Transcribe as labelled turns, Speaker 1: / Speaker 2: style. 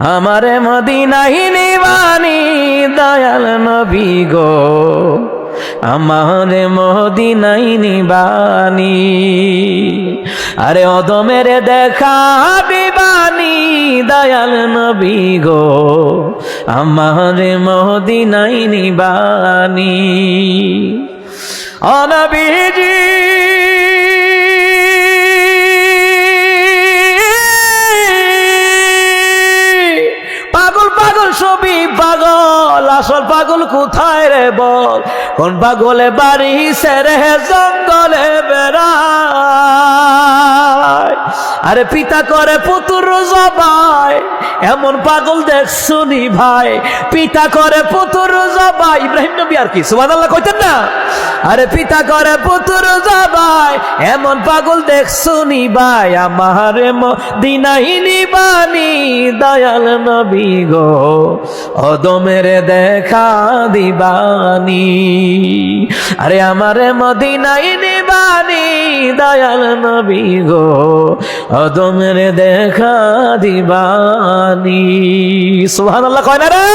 Speaker 1: আমারে মদিনায় নিবানি দয়াল নবী গো, আমারে মদিনায় নিবানি। আরে অদমের দেখা দিবানি দয়াল নবী গো, আমারে মদিনায় নিবানি। ও নবীজি ছবি পাগল, আসল পাগল কোথায় রে বল? কোন পাগলে বাড়ি সেরে জঙ্গলে বেড়ায়? আরে পিতা করে পুত্র জবাই, এমন পাগল দেখছুনি ভাই? পিতা করে পুত্র জবাই, ইব্রাহিম নবী আর কি সুবহানাল্লাহ কইতেন না? আরে পিতা করে পুত্র জবাই, এমন পাগল দেখছুনি ভাই? আমারে মদিনায় নিবানি দয়াল নবী গো, অদমের দেখা দিবানি। আরে আমারে মদিনায় নিবানি দয়াল নবী গো, অদমের দেখা দিবানি। সুবহানাল্লাহ কয় না রে?